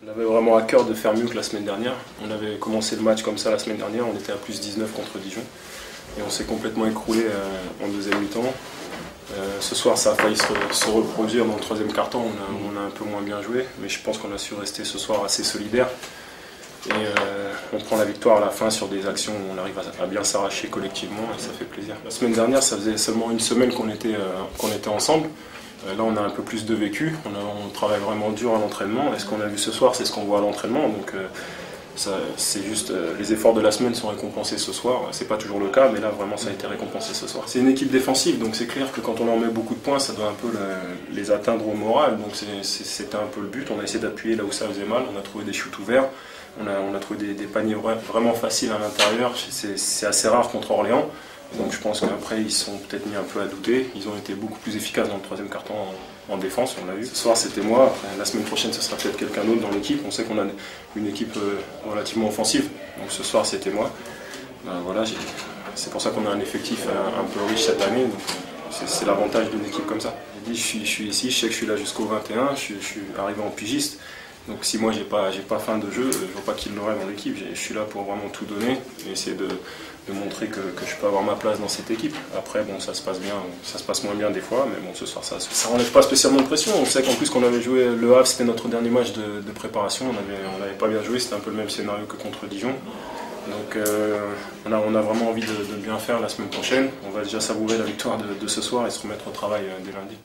On avait vraiment à cœur de faire mieux que la semaine dernière. On avait commencé le match comme ça la semaine dernière, on était à plus 19 contre Dijon. Et on s'est complètement écroulé en deuxième mi-temps. Ce soir, ça a failli se reproduire dans le troisième quart-temps. On a un peu moins bien joué, mais je pense qu'on a su rester ce soir assez solidaire. Et on prend la victoire à la fin sur des actions où on arrive à bien s'arracher collectivement et ça fait plaisir. La semaine dernière, ça faisait seulement une semaine qu'on était ensemble. Là, on a un peu plus de vécu, on travaille vraiment dur à l'entraînement. Et ce qu'on a vu ce soir, c'est ce qu'on voit à l'entraînement. Donc, c'est juste les efforts de la semaine sont récompensés ce soir. C'est pas toujours le cas, mais là, vraiment, ça a été récompensé ce soir. C'est une équipe défensive, donc c'est clair que quand on leur met beaucoup de points, ça doit un peu les atteindre au moral. Donc, c'était un peu le but. On a essayé d'appuyer là où ça faisait mal. On a trouvé des shoots ouverts. On a trouvé des paniers vraiment faciles à l'intérieur. C'est assez rare contre Orléans. Donc je pense qu'après ils sont peut-être mis un peu à douter. Ils ont été beaucoup plus efficaces dans le troisième quart-temps en défense, on l'a vu. Ce soir c'était moi, après, la semaine prochaine ce sera peut-être quelqu'un d'autre dans l'équipe. On sait qu'on a une équipe relativement offensive, donc ce soir c'était moi. Voilà, c'est pour ça qu'on a un effectif un peu riche cette année. C'est l'avantage d'une équipe comme ça. J'ai dit je suis ici, je sais que je suis là jusqu'au 21, je suis arrivé en pigiste. Donc si moi j'ai pas faim de jeu, je ne vois pas qui l'aurait dans l'équipe. Je suis là pour vraiment tout donner et essayer de montrer que je peux avoir ma place dans cette équipe. Après bon, ça se passe bien, ça se passe moins bien des fois, mais bon, ce soir ça enlève pas spécialement de pression. On sait qu'en plus qu'on avait joué Le Havre, c'était notre dernier match de préparation, on n'avait pas bien joué, c'était un peu le même scénario que contre Dijon. Donc on a vraiment envie de bien faire la semaine prochaine. On va déjà savourer la victoire de ce soir et se remettre au travail dès lundi.